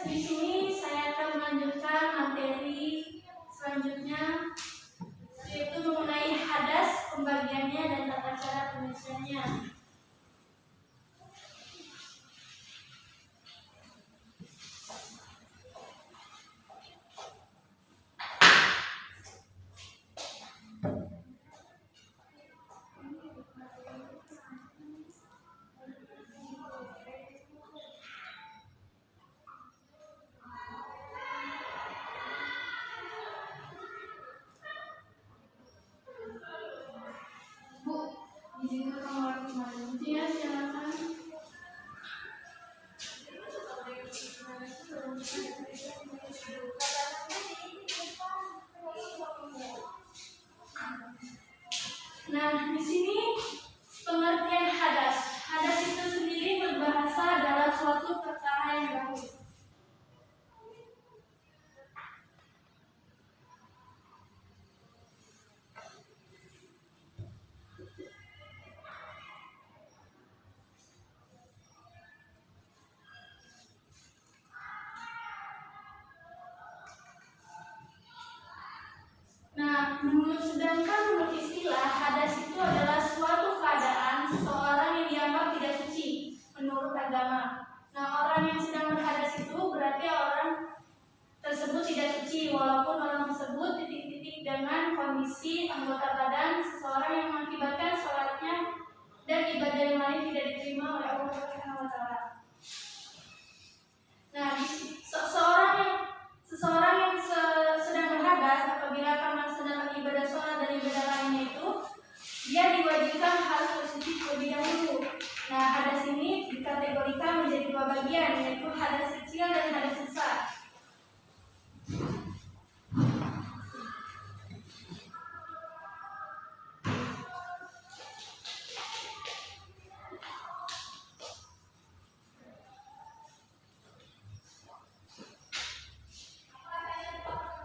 di sini saya akan melanjutkan materi selanjutnya, yaitu mengenai hadas, pembagiannya dan tata cara penyelesaiannya. Ya, silakan. Nah, di sini pengertian hadas. Hadas itu sendiri berbahasa adalah suatu perkara yang baru. Nah, sedangkan menurut istilah hadas itu adalah suatu keadaan seseorang yang dianggap tidak suci menurut agama. Nah, orang yang sedang berhadas itu berarti orang tersebut tidak suci, walaupun orang tersebut titik-titik dengan kondisi anggota badan seseorang yang mengakibatkan sholatnya dan ibadah yang lain tidak diterima oleh Allah Subhanahu wa Ta'ala. Nah, seseorang yang sedang berhadas apabila karena sedang ibadah sholat dan ibadah lainnya itu, dia diwajibkan harus bersuci terlebih dahulu. Nah, hadas ini dikategorikan menjadi dua bagian, yaitu hadas kecil dan hadas besar.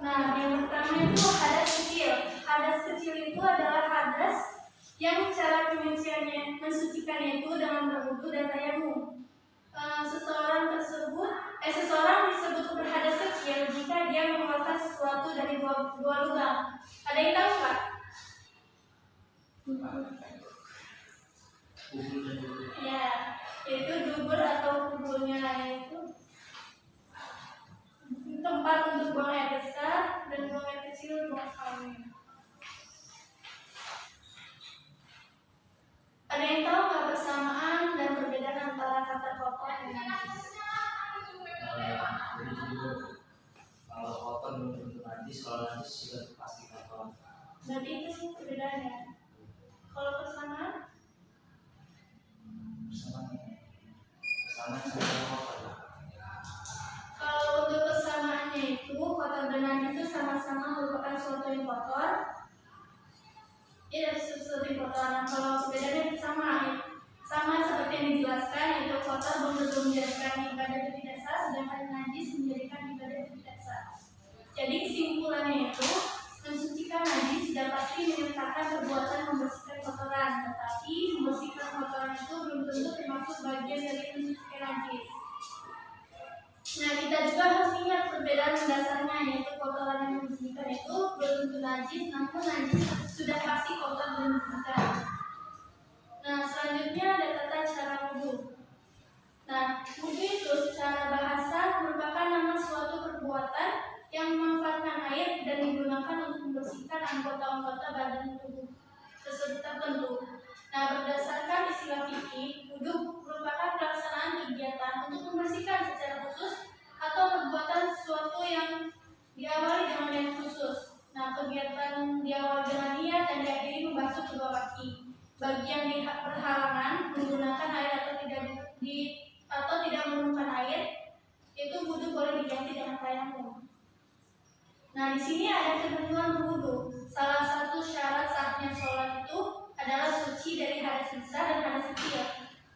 Nah, yang pertama itu hadas kecil. Hadas kecil itu adalah hadas yang cara penyuciannya, mensucikannya itu dengan berwudu dan tayamum. Seseorang disebut berhadas kecil jika dia mengeluarkan sesuatu dari dua lubang. Ada yang tahu nggak? Ya, yaitu dubur atau kubulnya itu tempat untuk buang air besar dan buang air kecil buang kawin. Ada yang tahu nggak persamaan dan perbedaan antara kata kotor dan najis? Kalau kotor belum tentu najis, kalau najis sudah pasti kotor. Berarti itu sih perbedaannya. Kalau persamaan? Persamaan sama kotor. Kalau untuk persamaannya itu kotor dan najis itu sama-sama merupakan sesuatu yang kotor. Ya, sesuatu yang kotor. Nah, kalau perbedaannya sama seperti yang dijelaskan, yaitu kotor belum tentu menjadikan ibadah itu tidak sah, sedangkan najis menjadikan ibadah itu tidak sah. Jadi kesimpulannya itu mensucikan najis tidak pasti menyertakan perbuatan membersihkan kotoran, tetapi membersihkan kotoran itu belum tentu termasuk bagian dari mensucikan najis. Nah, kita juga harus ingat perbedaan mendasarnya, yaitu kotoran yang membersihkan itu belum tentu najis, namun najis sudah pasti kotor dan membersihkan. Nah, selanjutnya ada tata cara wudu. Nah, wudu itu secara bahasa merupakan nama suatu perbuatan yang memanfaatkan air dan digunakan untuk membersihkan anggota-anggota badan tubuh tertentu. Nah, berdasarkan istilah fikih, wudu merupakan pelaksanaan kegiatan untuk membersihkan secara khusus atau perbuatan sesuatu yang diawali dengan yang khusus. Nah, kegiatan diawali dengan niat dan diakhiri membasuh kedua kaki. Bagi yang berhalangan menggunakan air atau tidak menemukan air, itu wudu boleh diganti dengan tayamum. Nah, di sini ada ketentuan berwudu. Salah satu syarat sahnya sholat itu adalah suci dari hadas besar dan hadas kecil.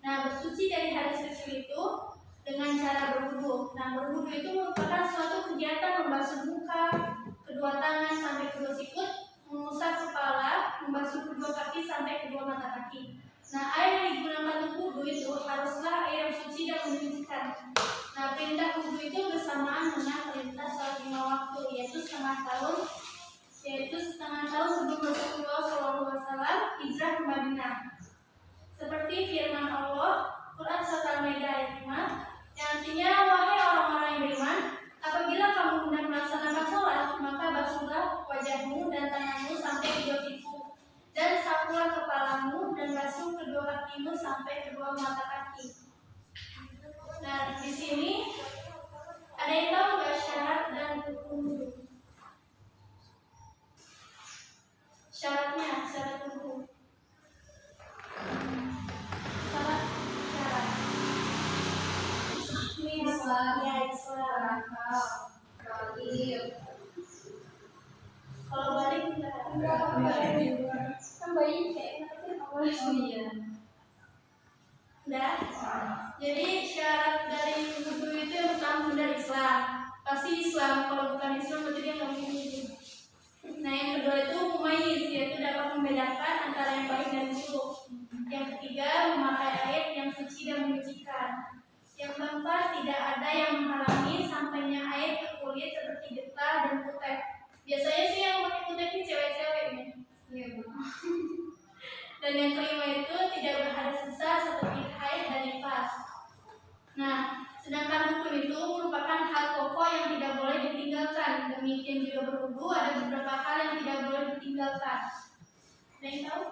Nah, bersuci dari hadas kecil itu dengan cara berwudu. Nah, berwudu itu merupakan suatu kegiatan membasuh muka, kedua tangan sampai kedua sikut, mengusap kepala, membasuh kedua kaki sampai kedua mata kaki. Nah, air yang digunakan untuk wudu itu haruslah air yang suci dan menyucikan. Nah, perintah wudu itu bersama bersamaan dengan perintah sholat 5 waktu, yaitu setengah tahun sebelum Rasulullah SAW hijrah ke Madinah. Seperti firman Allah, Quran Surat Al-Maidah ayat 5, yang artinya, wahai orang-orang yang beriman, apabila kamu hendak melaksanakan sholat, maka basuhlah wajahmu dan tanganmu sampai kedua siku, dan sapulah kepalamu dan basuh kedua kakimu sampai kedua mata kaki. Nah, di sini ada yang tahu nggak syarat dan rukun wudu? Syarat wudu. Islam. Kalau balik enggak kan bayi kayak Nah, jadi syarat dari wudu itu yang pertama benar Islam. Pasti Islam, kalau bukan Islam berarti dia nggak mungkin wudu. Nah, yang kedua itu mumayyiz, yaitu dapat membedakan antara yang baik dan buruk. Yang ketiga, memakai air yang suci dan menyucikan. Yang keempat, tidak ada yang menghalangi sampainya air ke kulit seperti getah dan kutek. Biasanya sih yang pakai kutek ini cewek-cewek nih. Iya, Bu. Dan yang kelima itu tidak berhadas besar seperti haid dan nifas. Nah, sedangkan rukun itu merupakan hal pokok yang tidak boleh ditinggalkan. Demikian juga berwudu, ada beberapa hal yang tidak boleh ditinggalkan. Ada yang tahu?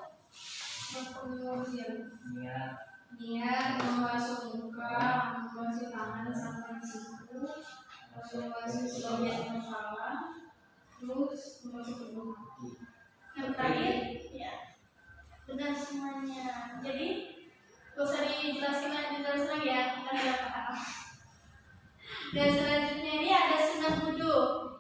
Niat membasuh muka, membasuh tangan sampai siku, membasuh bagian kepala, terus membasuh kedua kaki. Yang terakhir, ya, benar semuanya. Jadi, gak usah dijelasin lagi ya, kita tidak paham. Dan selanjutnya ini ada sunat wudu,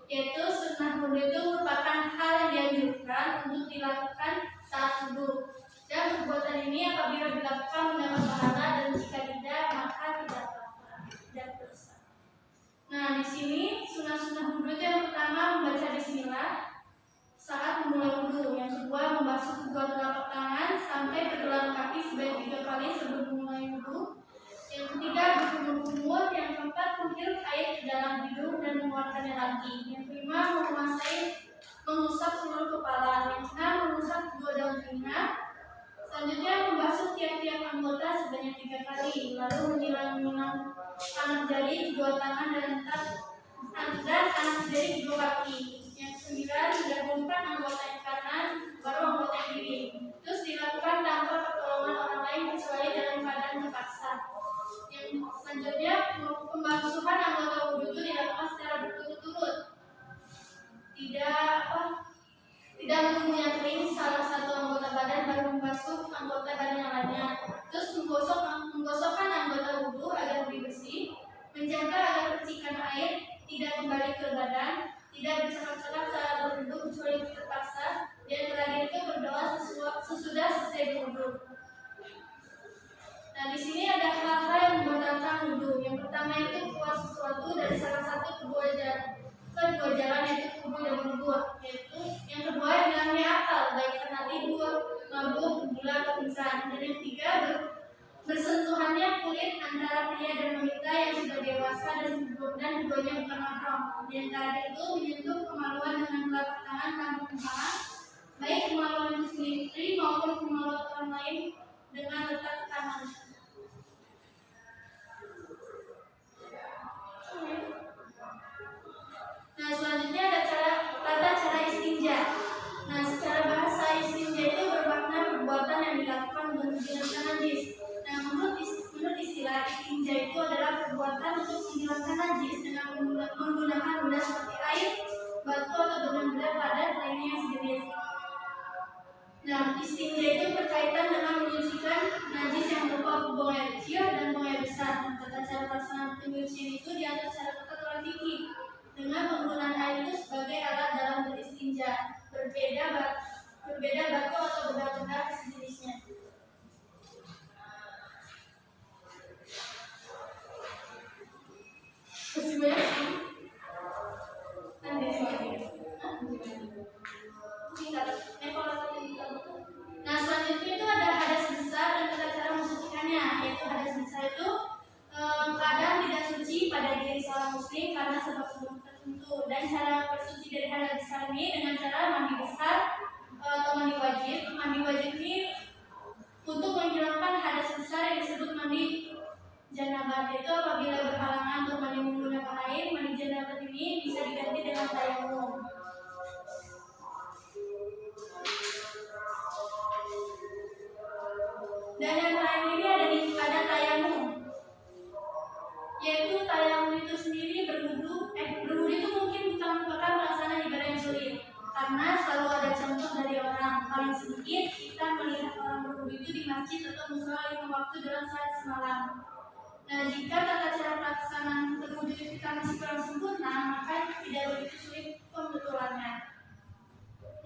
yaitu sunat wudu itu merupakan hal yang dianjurkan untuk dilakukan saat wudu. Dan perbuatan ini apabila dilakukan mendapat pahala, dan jika tidak maka tidak apa-apa, tidak dosa. Nah, di sini sunah-sunah wudu itu yang pertama membaca bismillah saat memulai wudu, yang kedua membasuh kedua telapak tangan sampai pergelangan kaki sebanyak 3 kali sebelum memulai wudu, yang ketiga berkumur-kumur, yang keempat menghirup air ke dalam hidung dan mengeluarkannya lagi, yang kelima mengusap seluruh kepala, yang keenam mengusap kedua daun telinga. Selanjutnya membasuh tiap-tiap anggota sebanyak 3 kali, lalu menyilang tangan jari, kedua tangan dan tangan jari kedua kaki. Yang kesembilan menggabungkan anggota yang kanan baru anggota yang kiri. Terus dilakukan tanpa pertolongan orang lain kecuali dalam keadaan terpaksa. Yang selanjutnya pembasuhan anggota wudu itu dilakukan secara berturut-turut. Tidak menunggu kering salah satu anggota badan baru membasuh anggota badan yang lainnya. Terus menggosokkan anggota wudu agar lebih bersih, menjaga agar percikan air tidak kembali ke badan, tidak bercakap-cakap saat berwudu kecuali terpaksa, dan terakhir itu berdoa sesudah selesai berwudu. Nah, di sini ada hal-hal yang membatalkan wudu. Yang pertama itu keluar sesuatu dari salah satu kedua jalan, yaitu kubu dan berwudu. Yaitu yang kedua yang bilangnya akal, baik karena tidur, mabuk, gula, atau pingsan. Dan yang ketiga bersentuhannya kulit antara pria dan wanita yang sudah dewasa dan keduanya bukan mahram. Yang terakhir itu menyentuh kemaluan dengan telapak tangan tanpa penghalang, baik kemaluan itu sendiri maupun kemaluan orang lain dengan letak tangan. Nah, selanjutnya ada tata cara istinja. Nah, secara bahasa istinja itu bermakna perbuatan yang dilakukan untuk menghilangkan najis. Nah, menurut istilah istinja itu adalah perbuatan untuk menghilangkan najis dengan menggunakan benda seperti air, batu atau benda-benda padat lainnya yang sejenis. Nah, istinja itu berkaitan dengan menyucikan najis yang berupa buang air kecil dan buang air besar. Nah, tata cara pelaksanaan penyucian itu diatur secara ketat oleh fikih dengan penggunaan air itu sebagai alat dalam beristinja. Berbeda batu atau benda-benda sejenisnya. Masih banyak sih. Nah, selanjutnya itu ada hadas besar dan tata cara mensucikannya, yaitu hadas besar itu keadaan muslim karena sebab-sebab tertentu. Dan cara bersuci dari hadas besar ini dengan cara mandi besar atau mandi wajib. Mandi wajib ini untuk menghilangkan hadas besar yang disebut mandi janabah, yaitu apabila berhalangan untuk mandi menggunakan air, mandi janabah ini bisa diganti dengan tayamum. Dan yang terakhir ini ada tayamum, yaitu tayamum itu sendiri berwudu itu mungkin bukan merupakan pelaksanaan ibadah yang sulit, karena selalu ada contoh dari orang. Paling sedikit kita melihat orang berwudu itu di masjid atau musola 5 waktu dalam salat semalam. Nah, jika tata cara pelaksanaan berwudu kita masih kurang sempurna, maka tidak begitu sulit pembetulannya.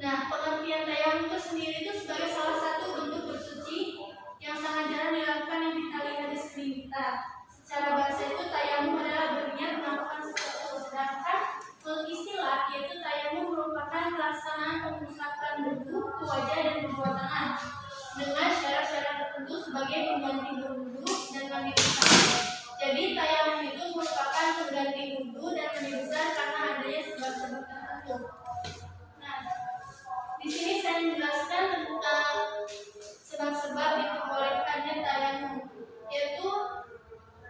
Nah, pengertian tayamum itu sendiri itu sebagai salah satu bentuk bersuci yang sangat jarang dilakukan yang kita lihat di sekeliling kita. Secara bahasa itu tayamum adalah berniat melakukan sesuatu, sedangkan menurut istilah yaitu tayamum merupakan pelaksanaan pemusatan wudu ke wajah dan kedua tangan dengan syarat-syarat tertentu sebagai pengganti wudu dan mandi besar. Jadi tayamum itu merupakan pengganti wudu dan mandi besar karena adanya sebab-sebab tertentu. Nah, di sini saya menjelaskan tentang sebab-sebab diperbolehkannya tayamum, yaitu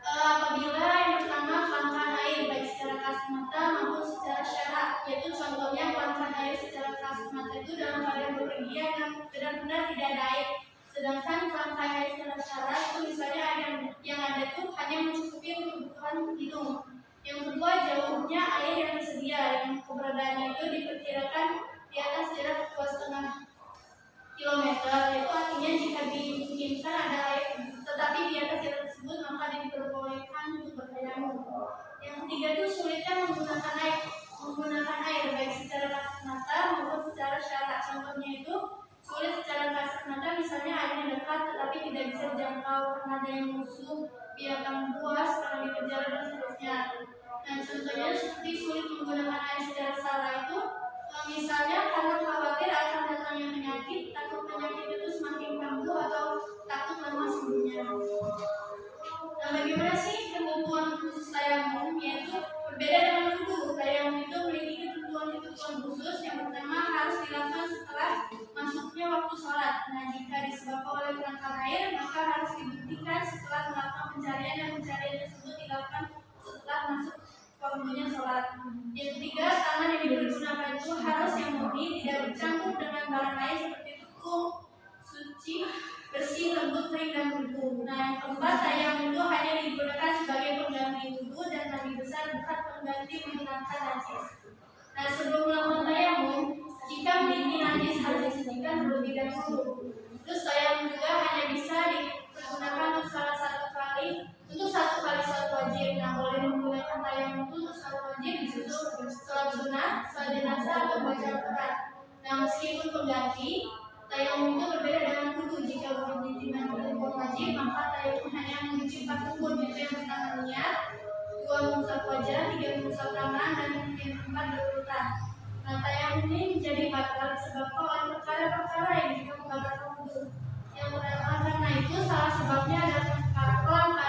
apabila yang pertama kelangkaan air baik secara kasat mata maupun secara syarat, yaitu contohnya kelangkaan air secara kasat mata itu dalam keadaan bepergian yang benar-benar tidak ada air, sedangkan kelangkaan air secara syarat itu misalnya yang ada itu hanya mencukupi kebutuhan hidung. Yang kedua, jauhnya air yang tersedia, yang keberadaannya itu diperkirakan di atas jarak 2,5 kilometer, yaitu artinya jika dimungkinkan ada air tetapi di atas jarak tersebut maka diperbolehkan untuk bertayamum. Yang ketiga itu sulitnya menggunakan air baik secara kasat mata maupun secara syarat. Contohnya itu sulit secara kasat mata, misalnya airnya dekat tetapi tidak bisa dijangkau karena adanya musuh, binatang buas, karena dikejar dan seterusnya. Nah, contohnya seperti sulit menggunakan air secara salah itu misalnya karena khawatir akan datangnya penyakit, takut penyakit itu semakin kambuh atau takut lemah sembuhnya. Nah, bagaimana sih ketentuan khusus tayamum? Yaitu berbeda dengan wudu. Tayamum itu memiliki ketentuan khusus. Yang pertama harus dilakukan setelah masuknya waktu sholat. Nah, jika disebabkan oleh kelangkaan air, maka harus dibuktikan setelah melakukan pencarian, dan pencarian tersebut dilakukan setelah masuk waktunya sholat. Yang ketiga, tangan yang digunakan itu harus yang murni, tidak bercampur dengan barang lain seperti tepung, suci, bersih, lembut, kering, dan berkuah. Nah, yang keempat, tayamum itu hanya digunakan sebagai pengganti wudu dan mandi besar, bukan pengganti menghilangkan najis. Nah, sebelum melakukan tayamum, jika memiliki najis harus disucikan terlebih dahulu. Terus tayamum juga hanya bisa digunakan untuk satu kali sholat wajib. Nah, boleh menggunakan tayamum itu untuk sholat wajib disusul sholat sunnah, sholat jenazah, atau baca Al-Quran. Nah, meskipun pengganti, tayamum itu berbeda dengan wudu. Jika wudu dengan rukun wajib, maka tayamum hanya memiliki 4 rukun, yaitu yang pertama niat, 2 mengusap wajah, 3 mengusap tangan, dan yang keempat berurutan. Nah, tayamum ini menjadi batal disebabkan oleh perkara-perkara yang juga membatalkan wudu. Yang pertama karena itu salah sebabnya adalah kelangkaan